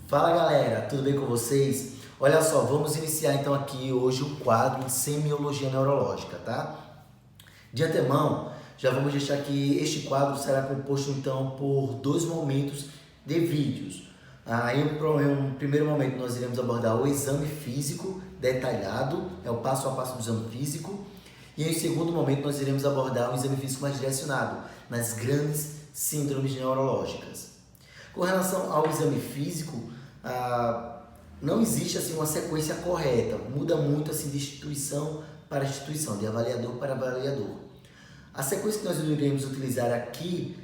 Fala galera, tudo bem com vocês? Olha só, vamos iniciar então aqui hoje o quadro de semiologia neurológica, tá? De antemão, já vamos deixar que este quadro será composto então por dois momentos de vídeos. Em um primeiro momento nós iremos abordar o exame físico detalhado, é o passo a passo do exame físico. E em segundo momento nós iremos abordar um exame físico mais direcionado nas grandes síndromes neurológicas. Com relação ao exame físico, não existe assim uma sequência correta, muda muito assim de instituição para instituição, de avaliador para avaliador. A sequência que nós iremos utilizar aqui,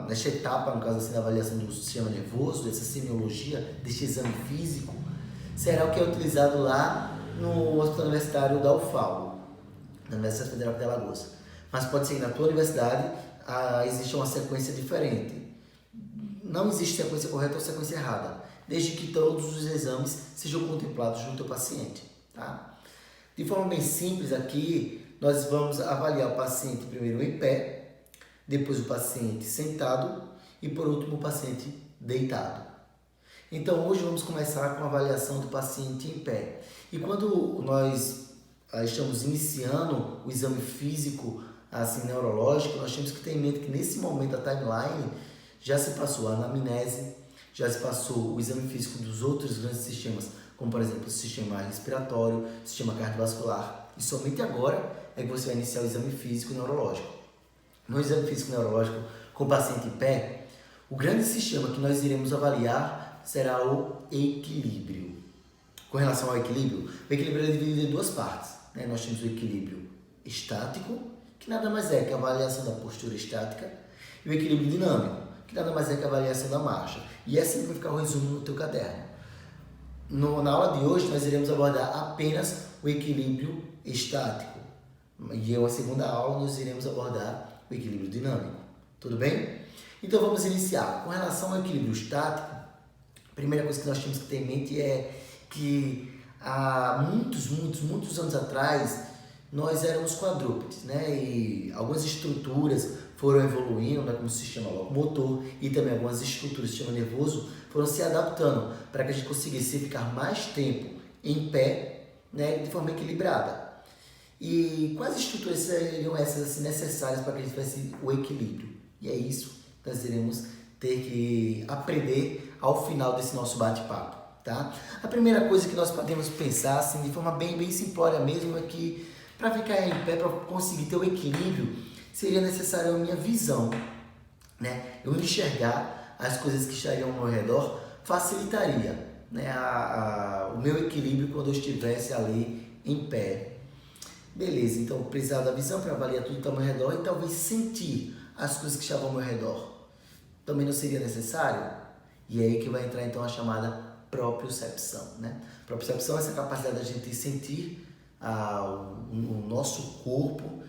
nesta etapa, no caso assim, da avaliação do sistema nervoso, dessa semiologia, deste exame físico, será o que é utilizado lá no Hospital Universitário da UFAL, na Universidade Federal de Alagoas. Mas pode ser que na tua universidade exista uma sequência diferente. Não existe sequência correta ou sequência errada, desde que todos os exames sejam contemplados no teu paciente, tá? De forma bem simples aqui, nós vamos avaliar o paciente primeiro em pé, depois o paciente sentado e por último o paciente deitado. Então hoje vamos começar com a avaliação do paciente em pé. E quando nós estamos iniciando o exame físico assim, neurológico, nós temos que ter em mente que nesse momento da timeline já se passou a anamnese, já se passou o exame físico dos outros grandes sistemas, como por exemplo o sistema respiratório, o sistema cardiovascular, e somente agora é que você vai iniciar o exame físico neurológico. No exame físico neurológico com o paciente em pé, o grande sistema que nós iremos avaliar será o equilíbrio. Com relação ao equilíbrio, o equilíbrio é dividido em duas partes, né? Nós temos o equilíbrio estático, que nada mais é que a avaliação da postura estática, e o equilíbrio dinâmico, que nada mais é que a avaliação da marcha. E assim vai ficar o resumo no teu caderno. Na aula de hoje, nós iremos abordar apenas o equilíbrio estático. E em uma segunda aula, nós iremos abordar o equilíbrio dinâmico. Tudo bem? Então, vamos iniciar. Com relação ao equilíbrio estático, a primeira coisa que nós temos que ter em mente é que há muitos anos atrás, nós éramos quadrúpedes, né? E algumas estruturas foram evoluindo, né, como o sistema locomotor e também algumas estruturas do sistema nervoso foram se adaptando para que a gente conseguisse ficar mais tempo em pé, né, de forma equilibrada. E quais estruturas seriam essas assim, necessárias para que a gente tivesse o equilíbrio? E é isso que nós iremos ter que aprender ao final desse nosso bate-papo, tá? A primeira coisa que nós podemos pensar, assim, de forma bem simplória mesmo, é que para ficar em pé, para conseguir ter o equilíbrio, seria necessário a minha visão, né? Eu enxergar as coisas que estariam ao meu redor facilitaria, né, o meu equilíbrio quando eu estivesse ali em pé. Beleza, então precisava da visão para avaliar tudo que está ao meu redor e talvez sentir as coisas que estavam ao meu redor. Também não seria necessário? E é aí que vai entrar então a chamada propriocepção, né? Propriocepção é essa capacidade da gente sentir o nosso corpo.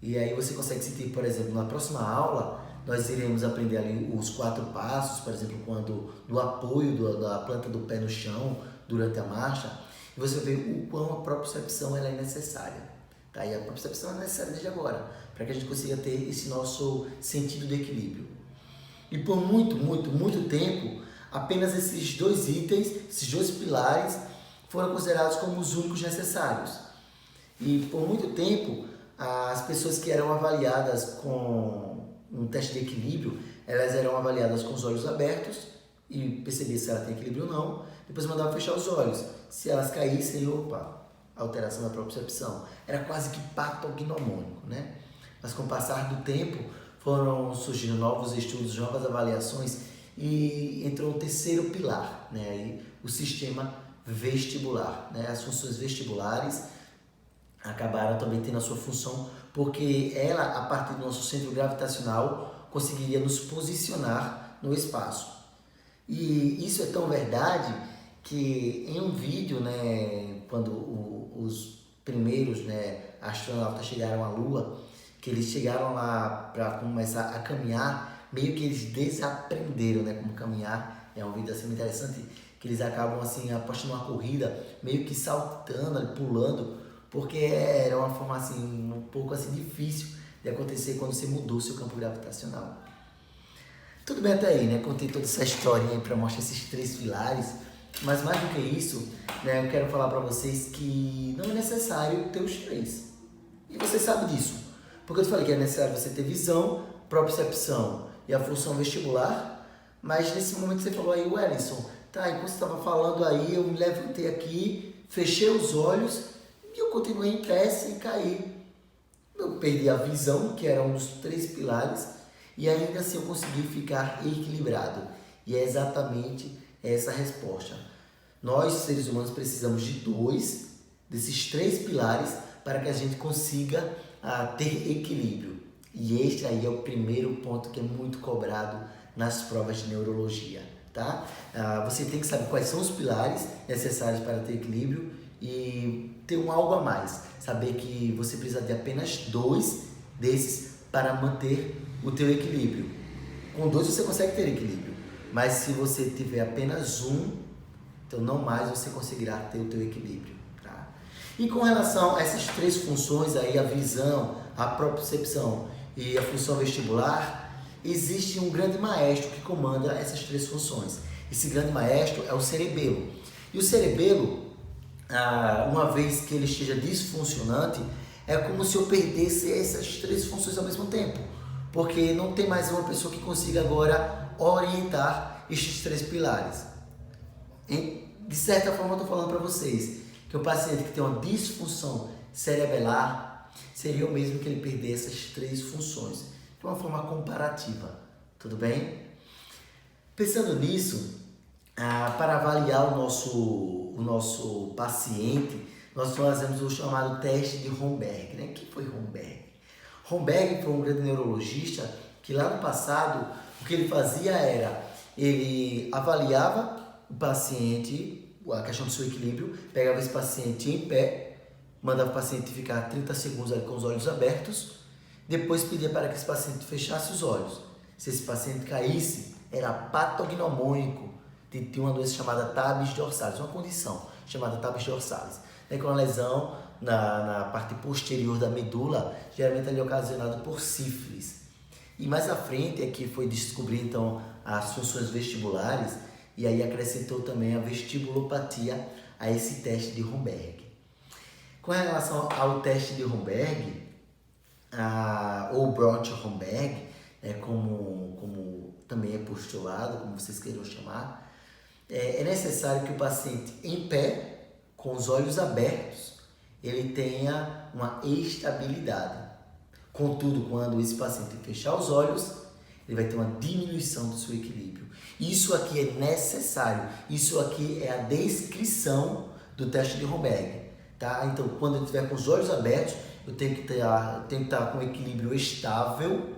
E aí você consegue sentir, por exemplo, na próxima aula, nós iremos aprender ali os 4 passos, por exemplo, do apoio da planta do pé no chão durante a marcha, e você vê o quão a propriocepção ela é necessária. Tá? E a propriocepção é necessária desde agora, para que a gente consiga ter esse nosso sentido de equilíbrio. E por muito tempo, apenas esses dois itens, esses dois pilares, foram considerados como os únicos necessários. E por muito tempo, as pessoas que eram avaliadas com um teste de equilíbrio, elas eram avaliadas com os olhos abertos e percebia se ela tem equilíbrio ou não. Depois mandava fechar os olhos. Se elas caíssem, alteração da propriocepção. Era quase que pacto gnomônico, né? Mas com o passar do tempo, foram surgindo novos estudos, novas avaliações e entrou um terceiro pilar, né? Aí, o sistema vestibular, né? As funções vestibulares acabaram também tendo a sua função, porque ela, a partir do nosso centro gravitacional, conseguiria nos posicionar no espaço. E isso é tão verdade que em um vídeo, né, quando os primeiros, né, astronautas chegaram à Lua, que eles chegaram lá para começar a caminhar, meio que eles desaprenderam, né, como caminhar. É um vídeo assim interessante, que eles acabam assim apostando uma corrida, meio que saltando, pulando, porque era uma forma assim, um pouco assim difícil de acontecer quando você mudou seu campo gravitacional. Tudo bem até aí, né? Contei toda essa historinha aí para mostrar esses 3 pilares, mas mais do que isso, né, eu quero falar para vocês que não é necessário ter os 3. E você sabe disso, porque eu te falei que é necessário você ter visão, propriocepção e a função vestibular, mas nesse momento você falou aí, Wellington, tá, enquanto você estava falando aí, eu me levantei aqui, fechei os olhos e eu continuei em pé sem cair. Eu perdi a visão, que era um dos 3 pilares, e ainda assim eu consegui ficar equilibrado. E é exatamente essa a resposta. Nós, seres humanos, precisamos de 2 desses 3 pilares para que a gente consiga ter equilíbrio. E este aí é o primeiro ponto que é muito cobrado nas provas de neurologia, tá? Você tem que saber quais são os pilares necessários para ter equilíbrio e ter algo a mais. Saber que você precisa de apenas 2 desses para manter o teu equilíbrio. Com 2 você consegue ter equilíbrio, mas se você tiver apenas um, então não mais você conseguirá ter o teu equilíbrio, tá? E com relação a essas 3 funções aí, a visão, a propriocepção e a função vestibular, existe um grande maestro que comanda essas 3 funções. Esse grande maestro é o cerebelo. E o cerebelo, uma vez que ele esteja disfuncionante, é como se eu perdesse essas 3 funções ao mesmo tempo, porque não tem mais uma pessoa que consiga agora orientar estes 3 pilares. De certa forma, eu estou falando para vocês que o paciente que tem uma disfunção cerebelar seria o mesmo que ele perder essas 3 funções, de uma forma comparativa, tudo bem? Pensando nisso, para avaliar o nosso paciente, nós fazemos o chamado teste de Romberg, né? O que foi Romberg? Romberg foi um grande neurologista que lá no passado, o que ele fazia era, ele avaliava o paciente, a questão do seu equilíbrio, pegava esse paciente em pé, mandava o paciente ficar 30 segundos ali com os olhos abertos, depois pedia para que esse paciente fechasse os olhos. Se esse paciente caísse, era patognomônico de ter uma doença chamada tabes dorsalis, uma condição chamada tabes dorsalis, né, com uma lesão na parte posterior da medula, geralmente ali ocasionada por sífilis. E mais à frente é que foi descobrir então as funções vestibulares, e aí acrescentou também a vestibulopatia a esse teste de Romberg. Com relação ao teste de Romberg, ou Bront-Romberg, como também é postulado, como vocês queiram chamar, é necessário que o paciente em pé, com os olhos abertos, ele tenha uma estabilidade. Contudo, quando esse paciente fechar os olhos, ele vai ter uma diminuição do seu equilíbrio. Isso aqui é necessário, isso aqui é a descrição do teste de Romberg, tá? Então, quando eu estiver com os olhos abertos, eu tenho que estar com um equilíbrio estável,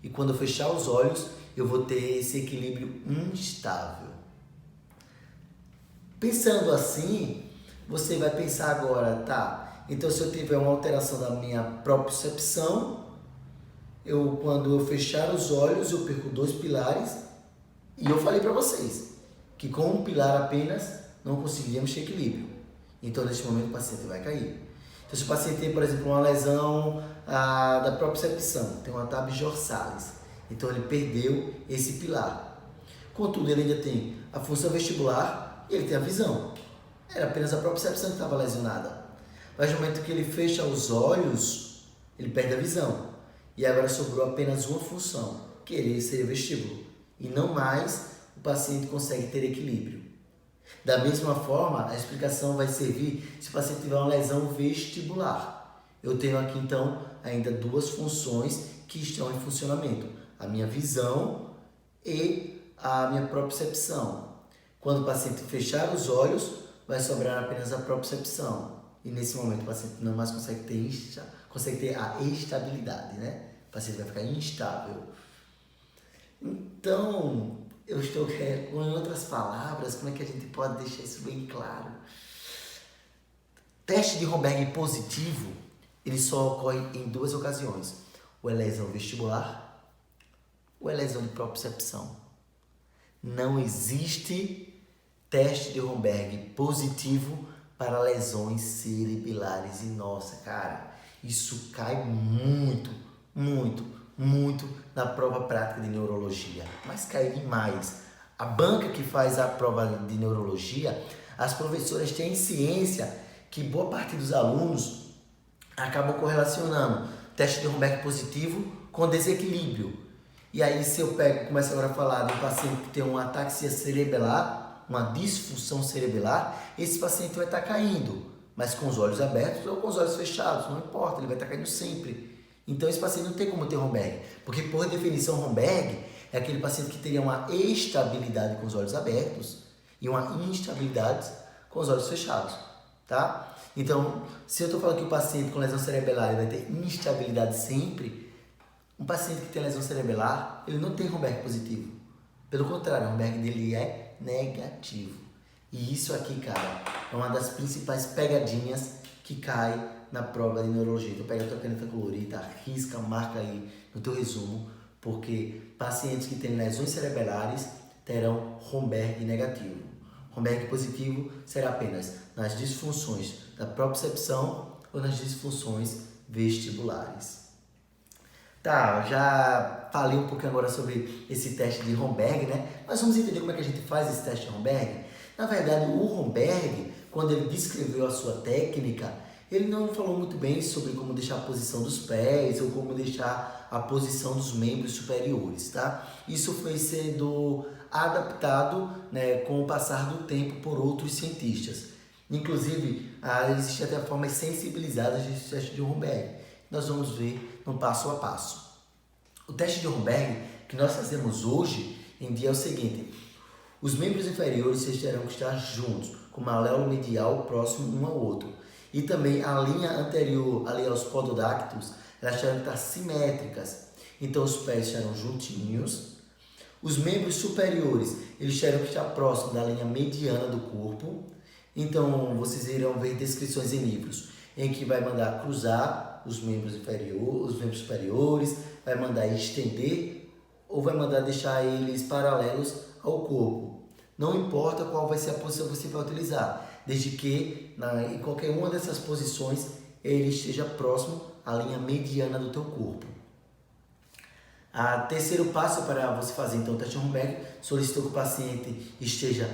e quando eu fechar os olhos, eu vou ter esse equilíbrio instável. Pensando assim, você vai pensar agora, tá? Então, se eu tiver uma alteração da minha propriocepção, quando eu fechar os olhos, eu perco 2 pilares. E eu falei para vocês que com um pilar apenas não conseguiríamos ter equilíbrio. Então, neste momento, o paciente vai cair. Então, se o paciente tem, por exemplo, uma lesão da propriocepção, tem uma tabes dorsalis, então ele perdeu esse pilar. Contudo, ele ainda tem a função vestibular e ele tem a visão. Era apenas a propriocepção que estava lesionada. Mas no momento que ele fecha os olhos, ele perde a visão. E agora sobrou apenas uma função, que seria o vestíbulo. E não mais o paciente consegue ter equilíbrio. Da mesma forma, a explicação vai servir se o paciente tiver uma lesão vestibular. Eu tenho aqui então ainda 2 funções que estão em funcionamento: a minha visão e a minha propriocepção. Quando o paciente fechar os olhos, vai sobrar apenas a propriocepção. E nesse momento o paciente não mais consegue ter a estabilidade, né? O paciente vai ficar instável. Então, eu estou com outras palavras, como é que a gente pode deixar isso bem claro? Teste de Romberg positivo, ele só ocorre em 2 ocasiões: ou é lesão vestibular, ou é lesão de propriocepção. Não existe teste de Romberg positivo para lesões cerebelares. E nossa, cara, isso cai muito na prova prática de neurologia, mas cai demais. A banca que faz a prova de neurologia, as professoras têm ciência que boa parte dos alunos acabam correlacionando teste de Romberg positivo com desequilíbrio. E aí se eu começo agora a falar de um paciente que tem uma ataxia cerebelar, uma disfunção cerebelar, esse paciente vai estar caindo, mas com os olhos abertos ou com os olhos fechados, não importa, ele vai estar caindo sempre. Então esse paciente não tem como ter Romberg, porque por definição Romberg é aquele paciente que teria uma estabilidade com os olhos abertos e uma instabilidade com os olhos fechados, tá? Então, se eu estou falando que o paciente com lesão cerebelar vai ter instabilidade sempre, um paciente que tem lesão cerebelar, ele não tem Romberg positivo. Pelo contrário, o Romberg dele é negativo. E isso aqui, cara, é uma das principais pegadinhas que cai na prova de neurologia. Então pega a tua caneta colorida, risca, marca aí no teu resumo, porque pacientes que têm lesões cerebelares terão Romberg negativo. Romberg positivo será apenas nas disfunções da propriocepção ou nas disfunções vestibulares. Tá, já falei um pouquinho agora sobre esse teste de Romberg, né? Mas vamos entender como é que a gente faz esse teste de Romberg. Na verdade, o Romberg, quando ele descreveu a sua técnica, ele não falou muito bem sobre como deixar a posição dos pés ou como deixar a posição dos membros superiores, tá? Isso foi sendo adaptado, né, com o passar do tempo por outros cientistas. Inclusive, existe até formas sensibilizadas de teste de Romberg. Nós vamos ver no passo a passo. O teste de Romberg que nós fazemos hoje em dia é o seguinte: os membros inferiores terão que estar juntos, com o maléolo medial próximo um ao outro. E também a linha anterior ali aos pododáctilos, elas terão que estar simétricas. Então os pés estarão juntinhos. Os membros superiores, eles terão que estar próximos da linha mediana do corpo. Então vocês irão ver descrições em livros em que vai mandar cruzar os membros inferiores, os membros superiores, vai mandar estender ou vai mandar deixar eles paralelos ao corpo. Não importa qual vai ser a posição que você vai utilizar, desde que em qualquer uma dessas posições ele esteja próximo à linha mediana do teu corpo. O terceiro passo para você fazer então o teste de Romberg, solicitou que o paciente esteja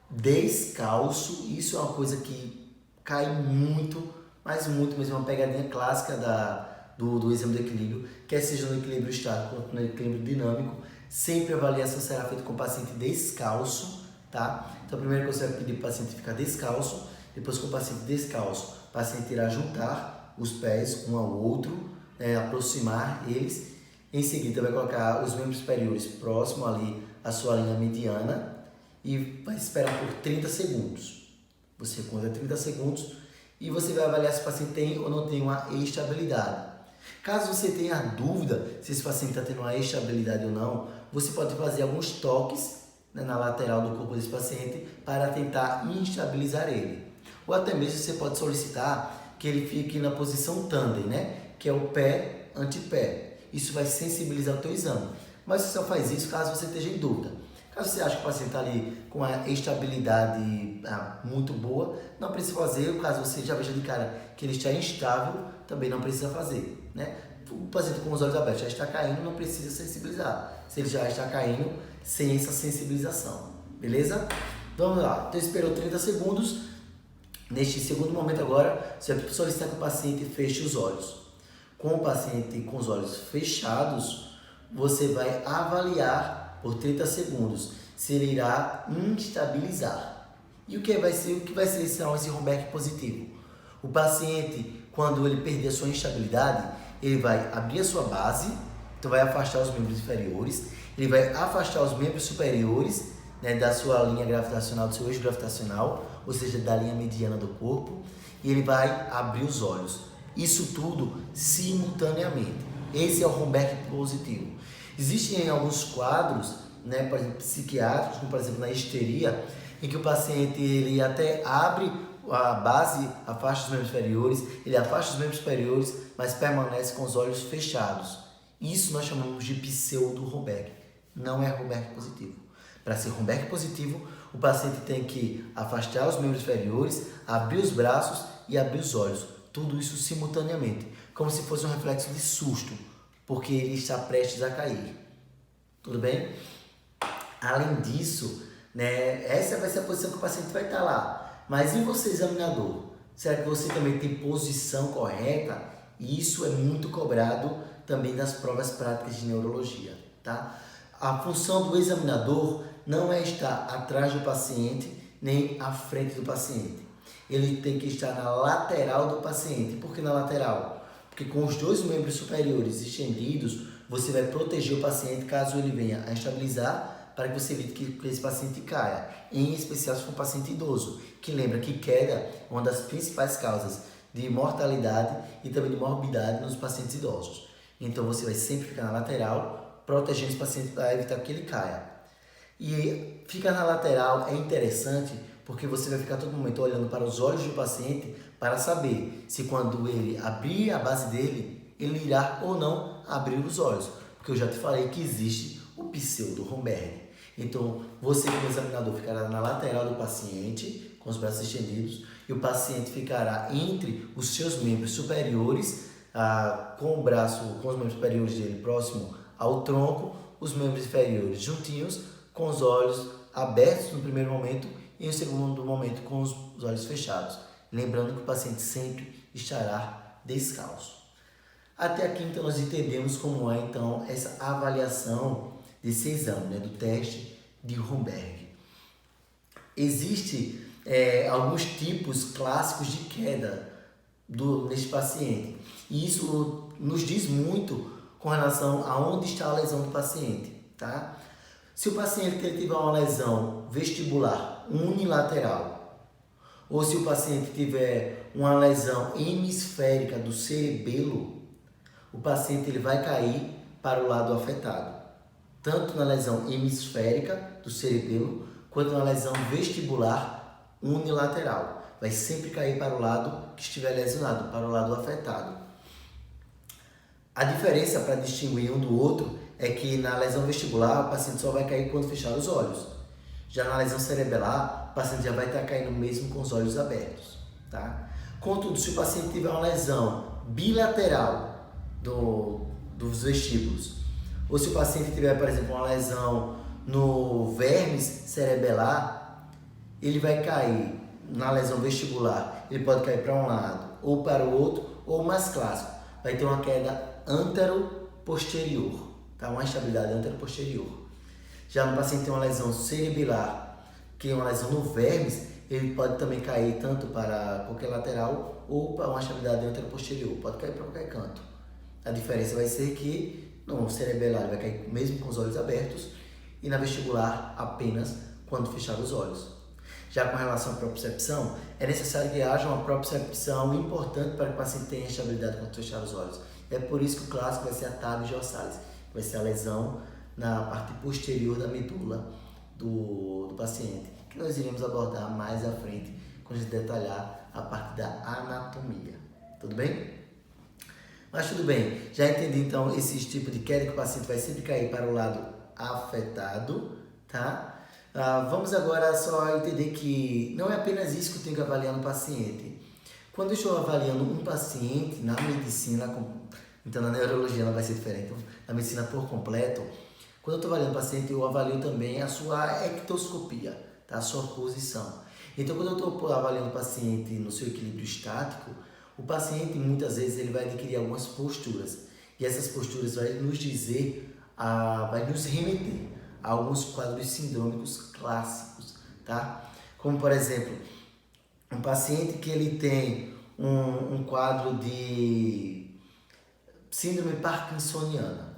descalço. Isso é uma coisa que cai muito, mas muito mesmo, é uma pegadinha clássica do exame do equilíbrio, quer seja no equilíbrio estático quanto no equilíbrio dinâmico. Sempre a avaliação será feita com o paciente descalço, tá? Então, primeiro que você vai pedir para o paciente ficar descalço, depois com o paciente descalço, o paciente irá juntar os pés um ao outro, aproximar eles. Em seguida, vai colocar os membros superiores próximo ali à sua linha mediana e vai esperar por 30 segundos. Você conta 30 segundos e você vai avaliar se o paciente tem ou não tem uma estabilidade. Caso você tenha dúvida se esse paciente está tendo uma estabilidade ou não, você pode fazer alguns toques, né, na lateral do corpo desse paciente para tentar instabilizar ele. Ou até mesmo você pode solicitar que ele fique na posição tandem, né, que é o pé ante-pé. Isso vai sensibilizar o teu exame. Mas você só faz isso caso você esteja em dúvida. Caso você ache que o paciente está ali com uma estabilidade muito boa, não precisa fazer. Caso você já veja de cara que ele está instável, também não precisa fazer, né? O paciente com os olhos abertos já está caindo, não precisa sensibilizar. Se ele já está caindo, sem essa sensibilização, beleza? Vamos lá, então esperou 30 segundos. Neste segundo momento agora, você vai solicitar que o paciente feche os olhos. Com o paciente com os olhos fechados, você vai avaliar por 30 segundos se ele irá instabilizar. E o que vai ser esse Romberg positivo? O paciente, quando ele perder a sua instabilidade, ele vai abrir a sua base, então vai afastar os membros inferiores, ele vai afastar os membros superiores, né, da sua linha gravitacional, do seu eixo gravitacional, ou seja, da linha mediana do corpo, e ele vai abrir os olhos. Isso tudo simultaneamente. Esse é o Romberg positivo. Existem alguns quadros, né, por exemplo, psiquiátricos, como por exemplo na histeria, em que o paciente ele até abre a base, afasta os membros inferiores, ele afasta os membros superiores, mas permanece com os olhos fechados. Isso nós chamamos de pseudo-Romberg. Não é Romberg positivo. Para ser Romberg positivo, o paciente tem que afastar os membros inferiores, abrir os braços e abrir os olhos. Tudo isso simultaneamente, como se fosse um reflexo de susto. porque ele está prestes a cair. Tudo bem? Além disso, né, essa vai ser a posição que o paciente vai estar lá. Mas e você, examinador? Será que você também tem posição correta? Isso é muito cobrado também nas provas práticas de neurologia, tá? A função do examinador não é estar atrás do paciente nem à frente do paciente. Ele tem que estar na lateral do paciente. Por que na lateral? Porque com os dois membros superiores estendidos, você vai proteger o paciente caso ele venha a estabilizar, para que você evite que esse paciente caia. Em especial se for um paciente idoso, que lembra que queda é uma das principais causas de mortalidade e também de morbidade nos pacientes idosos. Então você vai sempre ficar na lateral, protegendo esse paciente para evitar que ele caia. E ficar na lateral é interessante porque você vai ficar todo momento olhando para os olhos do paciente para saber se quando ele abrir a base dele, ele irá ou não abrir os olhos. Porque eu já te falei que existe o pseudo-Romberg. Então, você como examinador ficará na lateral do paciente, com os braços estendidos, e o paciente ficará entre os seus membros superiores, com os membros superiores dele próximo ao tronco, os membros inferiores juntinhos, com os olhos abertos no primeiro momento e no segundo momento com os olhos fechados. Lembrando que o paciente sempre estará descalço. Até aqui, então, nós entendemos como é, então, essa avaliação desse exame, né, do teste de Romberg. Existem alguns tipos clássicos de queda neste paciente. E isso nos diz muito com relação a onde está a lesão do paciente, tá? Se o paciente tiver uma lesão vestibular unilateral, ou se o paciente tiver uma lesão hemisférica do cerebelo, o paciente ele vai cair para o lado afetado, tanto na lesão hemisférica do cerebelo, quanto na lesão vestibular unilateral. Vai sempre cair para o lado que estiver lesionado, para o lado afetado. A diferença para distinguir um do outro é que na lesão vestibular o paciente só vai cair quando fechar os olhos. Já na lesão cerebelar, o paciente já vai estar caindo mesmo com os olhos abertos, tá? Contudo, se o paciente tiver uma lesão bilateral dos vestíbulos, ou se o paciente tiver, por exemplo, uma lesão no vermes cerebelar, ele vai cair na lesão vestibular, ele pode cair para um lado ou para o outro, ou mais clássico, vai ter uma queda antero-posterior, tá? Uma estabilidade antero-posterior. Já no paciente que tem uma lesão cerebelar, que é uma lesão no vermes, ele pode também cair tanto para qualquer lateral ou para uma estabilidade antero-posterior, pode cair para qualquer canto. A diferença vai ser que no cerebelar ele vai cair mesmo com os olhos abertos e na vestibular apenas quando fechar os olhos. Já com relação à propriocepção, é necessário que haja uma propriocepção importante para que o paciente tenha estabilidade quando fechar os olhos. É por isso que o clássico vai ser a TAB Giossalis, vai ser a lesão na parte posterior da medula do paciente, que nós iremos abordar mais à frente quando a gente detalhar a parte da anatomia. Tudo bem? Mas tudo bem, já entendi então esse tipo de queda que o paciente vai sempre cair para o lado afetado, tá? Vamos agora só entender que não é apenas isso que eu tenho que avaliar no paciente. Quando eu estou avaliando um paciente na medicina, então na neurologia ela vai ser diferente, então, na medicina por completo, quando eu estou avaliando o paciente, eu avalio também a sua ectoscopia, tá? A sua posição. Então, quando eu estou avaliando o paciente no seu equilíbrio estático, o paciente muitas vezes ele vai adquirir algumas posturas e essas posturas vai nos dizer, vai nos remeter a alguns quadros sindrômicos clássicos, tá? Como por exemplo, um paciente que ele tem um quadro de síndrome parkinsoniana.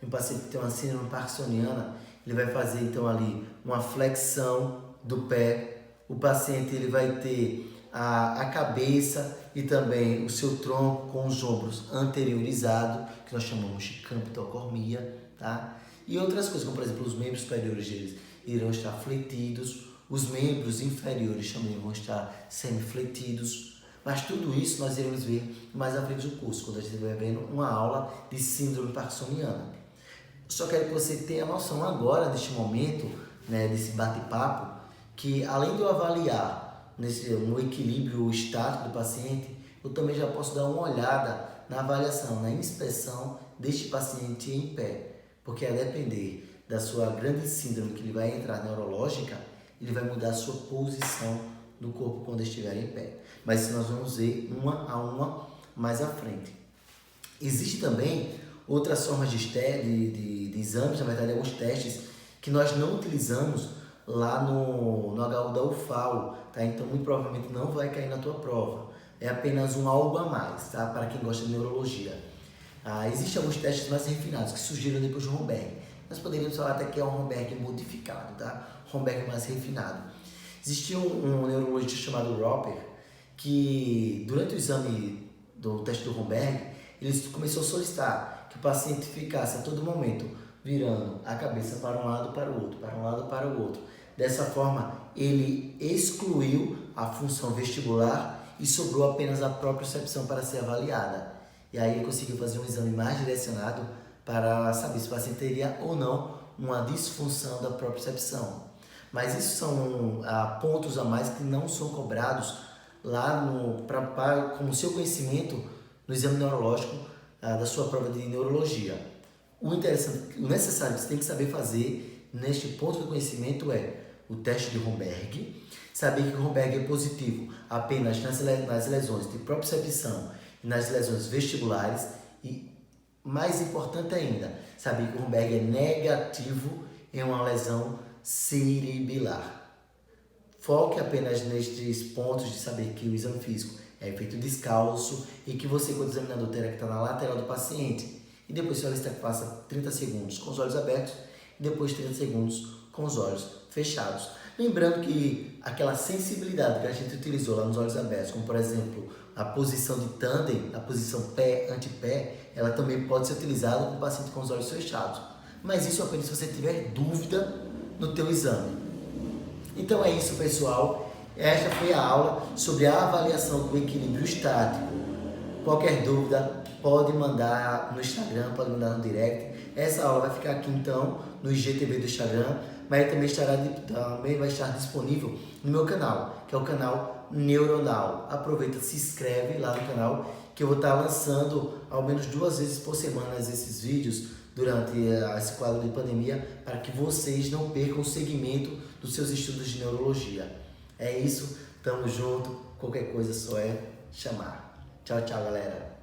Um paciente que tem uma síndrome parkinsoniana, ele vai fazer então ali uma flexão do pé. O paciente ele vai ter a cabeça e também o seu tronco com os ombros anteriorizados, que nós chamamos de camptocormia, tá? E outras coisas, como por exemplo, os membros superiores deles irão estar fletidos, os membros inferiores também vão estar semifletidos, mas tudo isso nós iremos ver mais à frente do curso, quando a gente estiver vendo uma aula de síndrome parkinsoniana. Só quero que você tenha noção agora, neste momento, né, desse bate-papo, que além de eu avaliar no equilíbrio estático do paciente, eu também já posso dar uma olhada na avaliação, na inspeção deste paciente em pé, porque a depender da sua grande síndrome que ele vai entrar neurológica, ele vai mudar a sua posição no corpo quando estiver em pé. Mas isso nós vamos ver uma a uma mais à frente. Existe também outras formas de exames, na verdade alguns testes que nós não utilizamos lá no HU da UFAO, tá? Então muito provavelmente não vai cair na tua prova. É apenas um algo a mais, tá? Para quem gosta de neurologia. Existem alguns testes mais refinados que surgiram depois do Romberg. Nós poderíamos falar até que é um Romberg modificado, tá? Romberg mais refinado. Existia um neurologista chamado Roper que durante o exame do teste do Romberg, ele começou a solicitar que o paciente ficasse a todo momento virando a cabeça para um lado para o outro, para um lado para o outro. Dessa forma, ele excluiu a função vestibular e sobrou apenas a propriocepção para ser avaliada. E aí ele conseguiu fazer um exame mais direcionado para saber se o paciente teria ou não uma disfunção da propriocepção. Mas isso são pontos a mais que não são cobrados lá como seu conhecimento no exame neurológico da sua prova de neurologia. O necessário que você tem que saber fazer neste ponto do conhecimento é o teste de Romberg, saber que o Romberg é positivo apenas nas lesões de propriocepção e nas lesões vestibulares e, mais importante ainda, saber que o Romberg é negativo em uma lesão cerebelar. Foque apenas nestes pontos de saber que o exame físico é feito descalço e que você, quando examinador, terá que estar na lateral do paciente. E depois solicita que faça 30 segundos com os olhos abertos e depois 30 segundos com os olhos fechados. Lembrando que aquela sensibilidade que a gente utilizou lá nos olhos abertos, como por exemplo a posição de tandem, a posição pé-antepé, ela também pode ser utilizada com o paciente com os olhos fechados. Mas isso apenas se você tiver dúvida no teu exame. Então é isso, pessoal. Esta foi a aula sobre a avaliação do equilíbrio estático. Qualquer dúvida, pode mandar no Instagram, pode mandar no direct. Essa aula vai ficar aqui então no IGTV do Instagram, mas também vai estar disponível no meu canal, que é o canal Neuronal. Aproveita, se inscreve lá no canal, que eu vou estar lançando ao menos 2 vezes por semana esses vídeos durante esse quadro de pandemia, para que vocês não percam o segmento dos seus estudos de neurologia. É isso, tamo junto, qualquer coisa só é chamar. Tchau, tchau, galera.